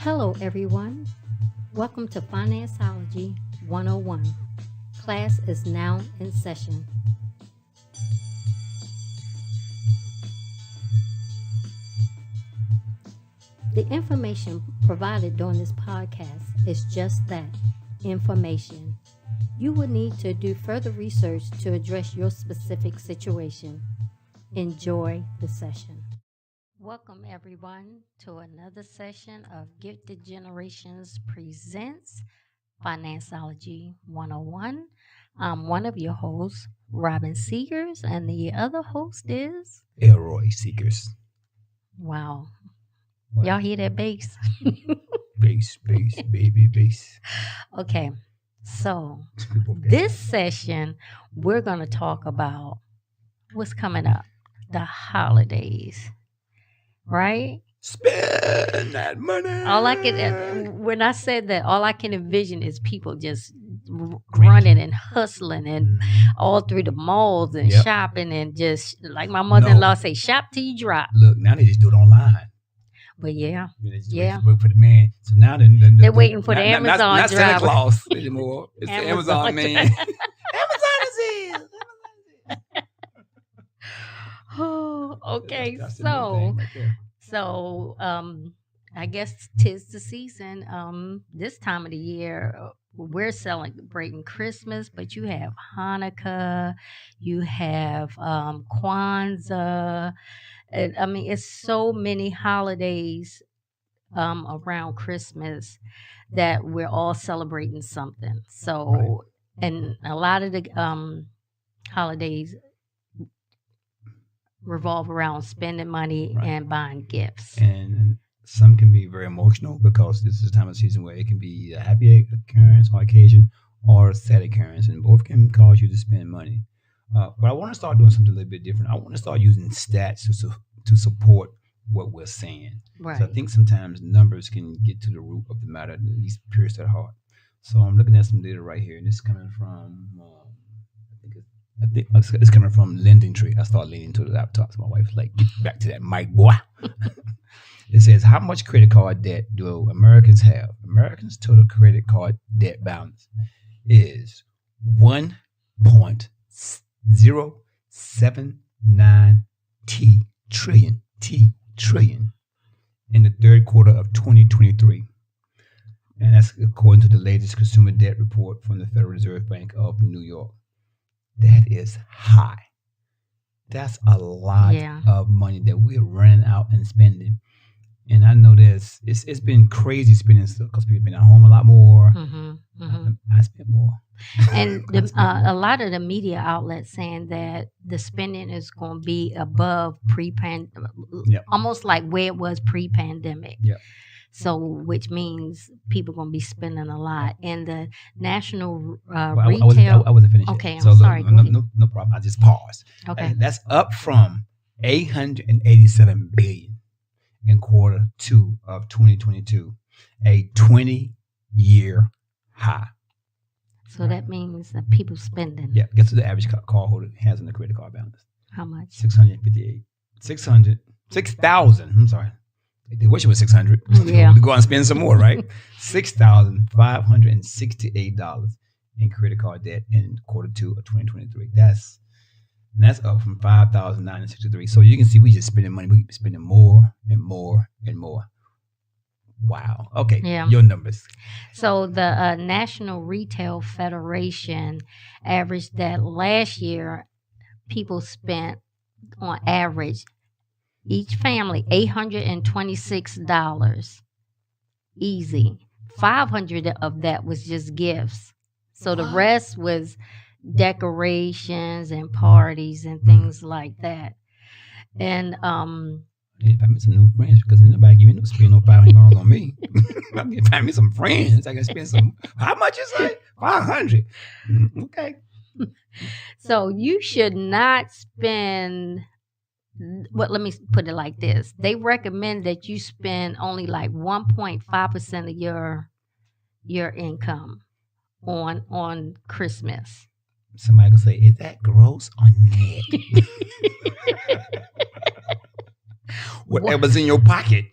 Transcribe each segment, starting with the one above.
Hello, everyone. Welcome to Financeology 101. Class is now in session. The information provided during this podcast is just that, information. You will need to do further research to address your specific situation. Enjoy the session. Welcome, everyone, to another session of Gifted Generations Presents Financeology 101. I'm one of your hosts, Robin Seegers, and the other host is... Elroy Seekers. Wow. What? Y'all hear that bass? Bass, baby, bass. Okay, so this session, we're going to talk about what's coming up, the holidays. Right? Spend that money. When I said that, all I can envision is people just running and hustling and all through the malls and shopping and just like my mother-in-law say, shop till you drop. Look, now they just do it online. But yeah. Wait for the man. So now they're waiting for the Amazon driver. Not Santa Claus anymore. It's the Amazon man. Amazon is it. Oh, okay. That's So, I guess 'tis the season. This time of the year, we're celebrating Christmas, but you have Hanukkah, you have Kwanzaa. I mean, it's so many holidays around Christmas that we're all celebrating something. So, and a lot of the holidays revolve around spending money and buying gifts. And some can be very emotional because this is a time of season where it can be a happy occurrence or occasion or a sad occurrence, and both can cause you to spend money. But I want to start doing something a little bit different. I want to start using stats to support what we're saying. Right. So I think sometimes numbers can get to the root of the matter, at least pierce that heart. So I'm looking at some data right here, and this is coming from... I think it's coming from LendingTree. I start leaning to the laptop. So my wife's like, get back to that mic, boy. It says, how much credit card debt do Americans have? Americans' total credit card debt balance is $1.079 trillion in the third quarter of 2023. And that's according to the latest consumer debt report from the Federal Reserve Bank of New York. That is high. That's a lot of money that we're running out and spending. And I know it's been crazy spending stuff because people have been at home a lot more. I spend more. And a lot of the media outlets saying that the spending is going to be above pre-pandemic, almost like where it was pre-pandemic. Yeah. So, which means people are going to be spending a lot. And the national retail... I wasn't finished. Okay, I'm sorry. No problem. I just paused. Okay. And that's up from $887 billion in quarter two of 2022, a 20-year high. So that means that people spending. Yeah. Guess what the average car holder has in the credit card balance? How much? 6,000. I'm sorry. They wish it was 600. Yeah. To go out and spend some more, right? $6,568 in credit card debt in quarter two of 2023. That's up from 5,963. So you can see we just spending money. We spending more and more and more. Wow. Okay. Yeah. Your numbers. So the National Retail Federation averaged that last year people spent on average each family $826 easy. 500 of that was just gifts. So the rest was decorations and parties and things like that. And if I meet some new friends, because nobody give me no spend no $500 on me. If I meet some friends, I can spend some. How much is it? 500. Okay. So you should not spend. Well, let me put it like this. They recommend that you spend only like 1.5% of your income on Christmas. Somebody can say, is that gross or net? Whatever's in your pocket,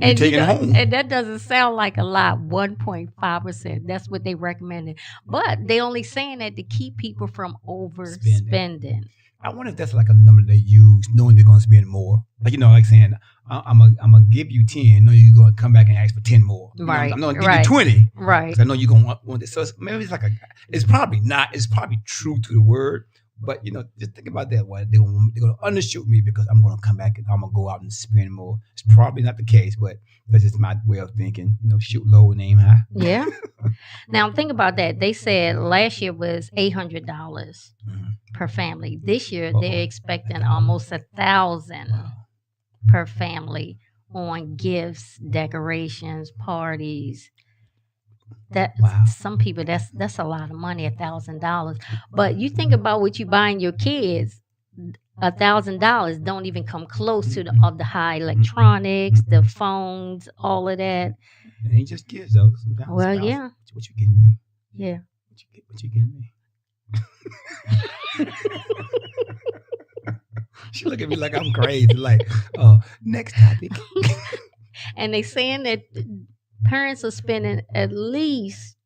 you take it home. And that doesn't sound like a lot, 1.5%. That's what they recommended. But they only saying that to keep people from overspending. I wonder if that's like a number they use, knowing they're going to spend more. Like, like saying, I'm gonna give you 10. No, you're going to come back and ask for 10 more. Right. I'm going to give you 20. Right. I know you're going to want this. So maybe it's like it's probably not. It's probably true to the word. But, just think about that. Why they're going to undershoot me because I'm going to come back and I'm going to go out and spend more. It's probably not the case, but that's just my way of thinking. Shoot low and aim high. Yeah. Now, think about that. They said last year was $800 per family. This year, they're expecting almost $1,000 per family on gifts, decorations, parties. Some people that's a lot of money, $1,000. But you think about what you buying your kids, $1,000 don't even come close to the high electronics, the phones, all of that. It ain't just kids though. Sometimes well, yeah. What you getting me? Yeah. What you getting me? She look at me like I'm crazy. Like, next topic. And they saying that parents are spending at least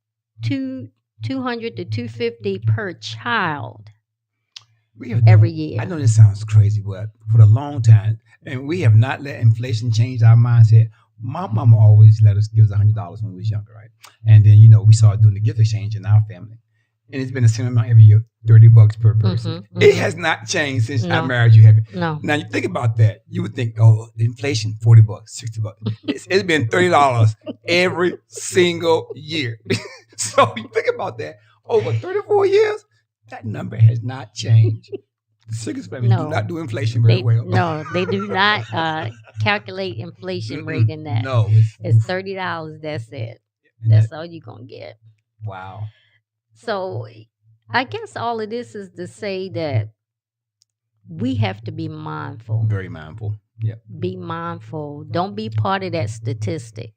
$200 to $250 per child every year. I know this sounds crazy, but for a long time, and we have not let inflation change our mindset. My mama always give us $100 when we was younger, right? And then we started doing the gift exchange in our family, and it's been the same amount every year, $30 per person. It has not changed since I married you. No. Now you think about that, you would think, inflation, $40, $60. It's been $30 every single year. So you think about that over 34 years, that number has not changed. The Siggers family do not do inflation very well. No, they do not calculate inflation rate in that. No, it's $30. That's it. That's all you're gonna get. Wow. So I guess all of this is to say that we have to be mindful. Very mindful. Yeah. Be mindful. Don't be part of that statistic.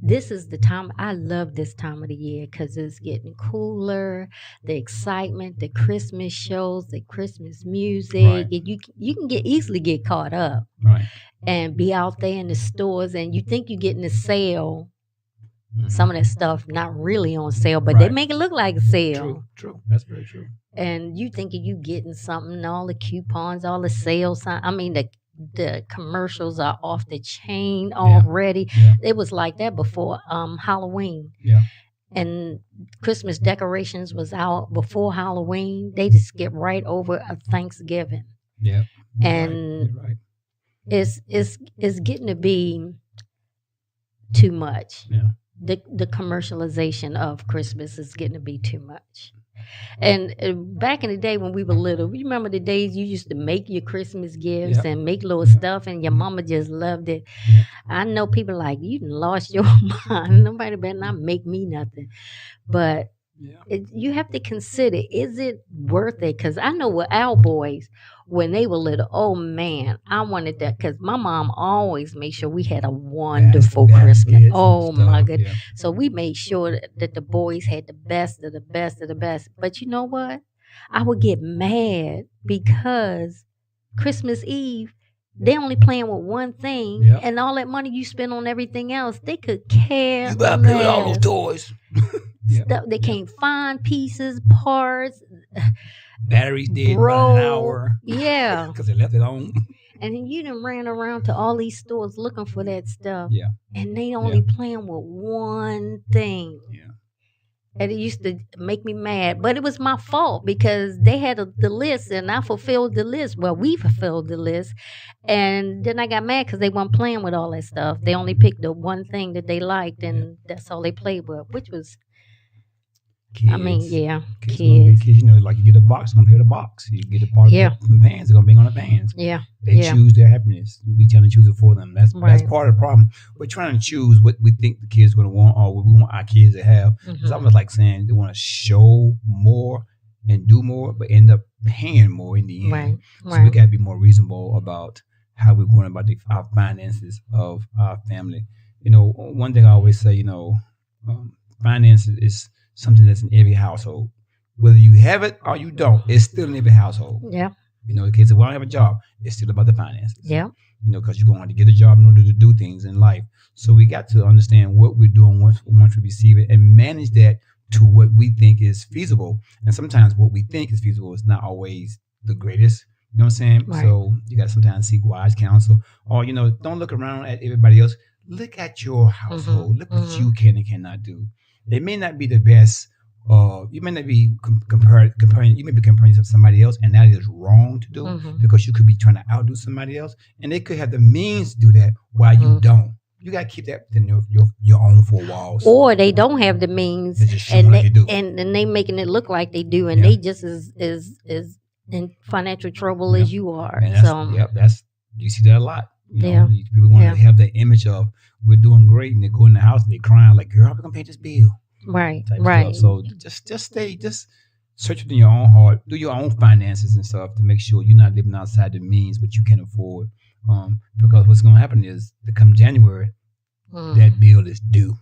This is the time. I love this time of the year because it's getting cooler. The excitement, the Christmas shows, the Christmas music. Right. You can easily get caught up. Right. And be out there in the stores, and you think you're getting a sale. Some of that stuff not really on sale, but they make it look like a sale. True. That's very true. And you thinking you getting something, all the coupons, all the sales. I mean, the commercials are off the chain already. Yeah. It was like that before Halloween. Yeah. And Christmas decorations was out before Halloween. They just skip right over Thanksgiving. Yeah. And right. It's getting to be too much. Yeah. The commercialization of Christmas is getting to be too much. And back in the day when we were little, you remember the days you used to make your Christmas gifts and make little stuff, and your mama just loved it. Yeah. I know people like, you done lost your mind. Nobody better not make me nothing. But you have to consider, is it worth it? Because I know with our boys, when they were little, oh man, I wanted that because my mom always made sure we had a wonderful Christmas. Oh my goodness. Yeah. So we made sure that the boys had the best of the best of the best. But you know what? I would get mad because Christmas Eve, they only playing with one thing, and all that money you spend on everything else, they could care. You gotta play with all those toys. Stuff they can't find pieces, parts. Batteries dead running an hour. Yeah. Because they left it on. And then you done ran around to all these stores looking for that stuff. Yeah. And they only playing with one thing. Yeah. And it used to make me mad. But it was my fault because they had the list and I fulfilled the list. Well, we fulfilled the list. And then I got mad because they weren't playing with all that stuff. They only picked the one thing that they liked and that's all they played with, which was... Kids. I mean, kids. You know, like you get a box, gonna play with a box. You get a part of the pans, they're gonna bang on the pans. Yeah. They choose their happiness. We trying to choose it for them. That's part of the problem. We're trying to choose what we think the kids are gonna want or what we want our kids to have. It's almost like saying they want to show more and do more, but end up paying more in the end. So we gotta be more reasonable about how we're going about our finances of our family. You know, one thing I always say, finances is something that's in every household. Whether you have it or you don't, it's still in every household. Yeah. In the case of when I have a job, it's still about the finances. Yeah. because you're going to get a job in order to do things in life. So we got to understand what we're doing once we receive it and manage that to what we think is feasible. And sometimes what we think is feasible is not always the greatest. You know what I'm saying? Right. So you got to sometimes seek wise counsel, or don't look around at everybody else. Look at your household. Look what you can and cannot do. It may not be the best. You may not be comparing. You may be comparing yourself to somebody else, and that is wrong to do because you could be trying to outdo somebody else, and they could have the means to do that while you don't. You got to keep that within your own four walls. Or they don't have the means, and they do, and they making it look like they do, and they just is in financial trouble as you are. And that's you see that a lot. People want to have that image of we're doing great, and they go in the house and they crying like, "Girl, how we gonna pay this bill?" Right. So just search within your own heart, do your own finances and stuff to make sure you're not living outside the means what you can afford. Because what's going to happen is to come January, that bill is due.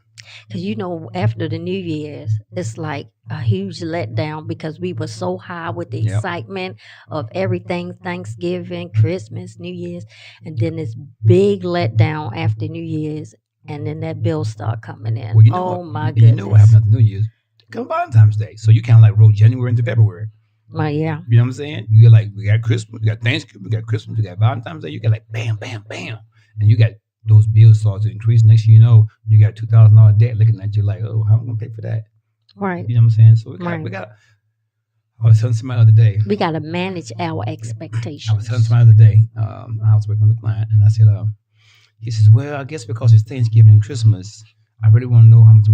Because after the New Year's, it's like a huge letdown because we were so high with the excitement of everything, Thanksgiving, Christmas, New Year's, and then this big letdown after New Year's. And then that bill start coming in. Well, my goodness. You know what happened after New Year's? Come Valentine's Day. So you kind of like roll January into February. Yeah. You know what I'm saying? You get like, we got Christmas, we got Thanksgiving, we got Christmas, we got Valentine's Day. You got like bam, bam, bam. And you got those bills start to increase. Next thing you know, you got $2,000 debt looking at you like, oh, how am I going to pay for that? Right. You know what I'm saying? So we got I was telling somebody the other day. We got to manage our expectations. I was telling somebody the other day, I was working with a client, and I said, he says, well, I guess because it's Thanksgiving and Christmas, I really want to know how much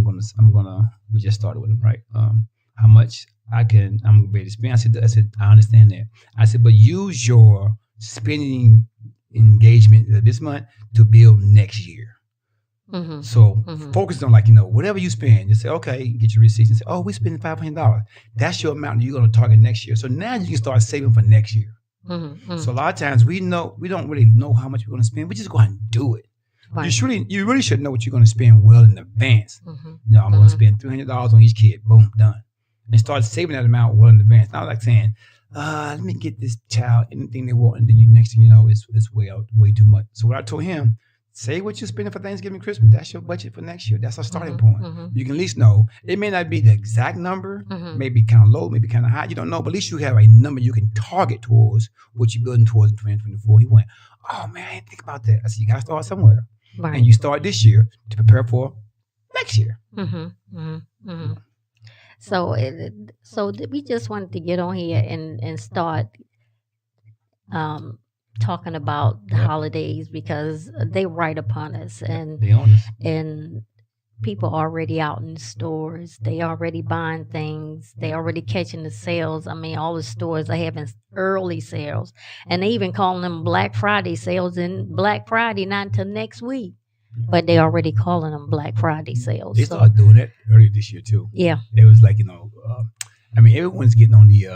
we just started with him, right? How much I'm going to be able to spend. I said, I understand that. I said, but use your spending engagement this month to build next year. So focus on whatever you spend. Just say, okay, get your receipts and say, oh, we spending $500. That's your amount that you're going to target next year. So now you can start saving for next year. So a lot of times we don't really know how much we're going to spend. We just go ahead and do it. Right. You really should know what you're going to spend well in advance. I'm going to spend $300 on each kid. Boom, done. And start saving that amount well in advance. Not like saying, let me get this child anything they want, and then next thing you know, it's way too much. So what I told him, say what you're spending for Thanksgiving and Christmas. That's your budget for next year. That's our starting point. You can at least know. It may not be the exact number, maybe kind of low, maybe kind of high. You don't know, but at least you have a number you can target towards what you're building towards in 2024. He went, oh man, I didn't think about that. I said, you got to start somewhere. Right. And you start this year to prepare for next year. So we just wanted to get on here and start talking about the holidays because they right upon us, and people are already out in the stores. They already buying things. They already catching the sales. I mean, all the stores are having early sales, and they even calling them Black Friday sales. And Black Friday not until next week, but they already calling them Black Friday sales. They started doing that earlier this year too. Yeah, it was like everyone's getting on the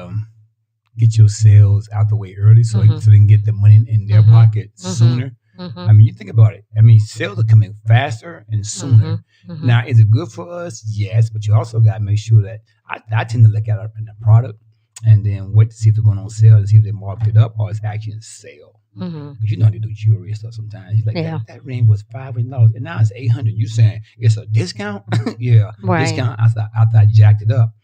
get your sales out the way early so they can get the money in their pocket sooner. I mean, you think about it. I mean, sales are coming faster and sooner. Now, is it good for us? Yes, but you also got to make sure that I tend to look at the product and then wait to see if they're going on sale and see if they marked it up or it's actually in sale. Because you know how they do jewelry and stuff sometimes. He's like, that ring was $500 and now it's $800. You saying it's a discount? Yeah, right. Discount after I jacked it up.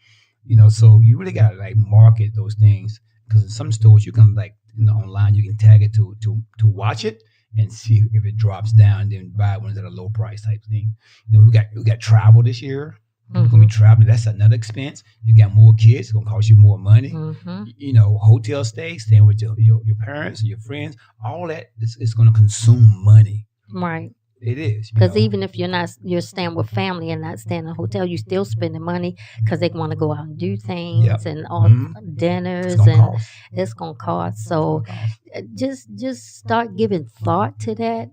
So you really got to market those things, because in some stores you can online you can tag it to watch it and see if it drops down, then buy ones at a low price type thing. We got travel this year. You're gonna be traveling. That's another expense. You got more kids. It's gonna cost you more money. Hotel stays, staying with your parents and your friends. All that is gonna consume money. Right. It is. Because even if you're staying with family and not staying in a hotel, you're still spending money because they want to go out and do things and all dinners, it's gonna cost. So just start giving thought to that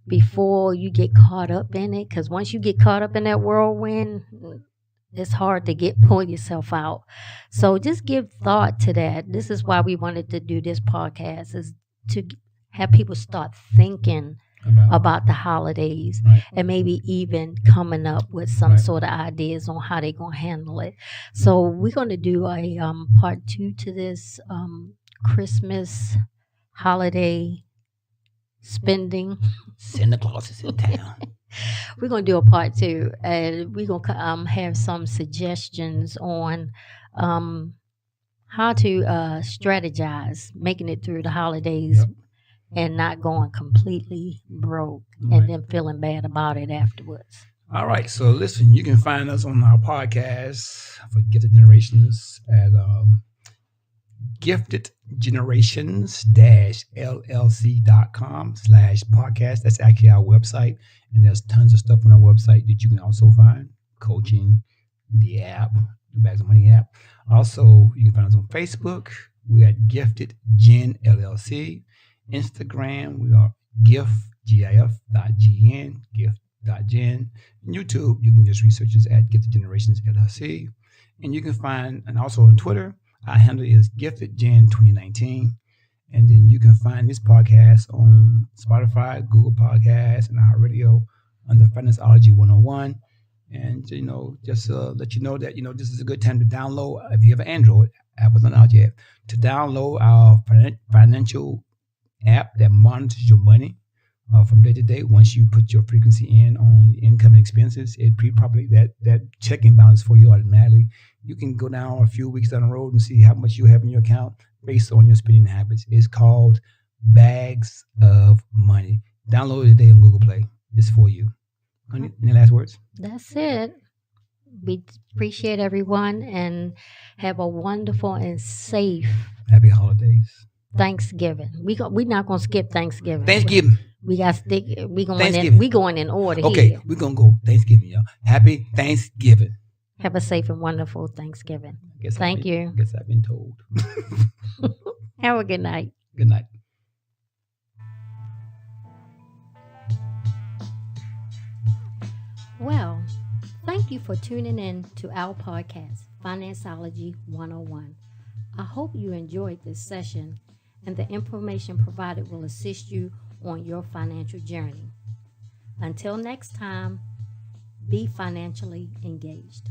before you get caught up in it. Because once you get caught up in that whirlwind, it's hard to pull yourself out. So just give thought to that. This is why we wanted to do this podcast, is to have people start thinking about the holidays, and maybe even coming up with some sort of ideas on how they're going to handle it. So we're going to do a part 2 to this Christmas holiday spending. Santa Claus is in town. We're going to do a part 2, and we're going to have some suggestions on how to strategize making it through the holidays. Yep. And not going completely broke Right. and then feeling bad about it afterwards. All right. So listen, you can find us on our podcast for Gifted Generations at giftedgenerations-llc.com/podcast. That's actually our website. And there's tons of stuff on our website that you can also find. Coaching, the app, the Bags of Money app. Also, you can find us on Facebook. We're at Gifted Gen LLC. Instagram, we are gif.gn, gif.gen. YouTube, you can just research us at Gifted Generations LLC. And you can find, and also on Twitter, our handle is GiftedGen2019. And then you can find this podcast on Spotify, Google Podcasts, and iHeartRadio under Financeology 101. And, just let you know that, this is a good time to download, if you have an Android, Apple's not out yet, to download our financial app that monitors your money from day to day. Once you put your frequency in on income and expenses, it pre-populates that checking balance for you automatically. You can go down a few weeks down the road and see how much you have in your account based on your spending habits. It's called Bags of Money. Download it today on Google Play. It's for you. Any last words? That's it. We appreciate everyone and have a wonderful and safe Happy holidays. Thanksgiving. We're not gonna skip Thanksgiving. Thanksgiving. We got stick. We Thanksgiving. going in order Okay, here. we're gonna go Thanksgiving, y'all. Happy Thanksgiving. Have a safe and wonderful Thanksgiving. Thank you. I guess I've been told. Have a good night. Good night. Well, thank you for tuning in to our podcast, Financeology 101. I hope you enjoyed this session and the information provided will assist you on your financial journey. Until next time, be financially engaged.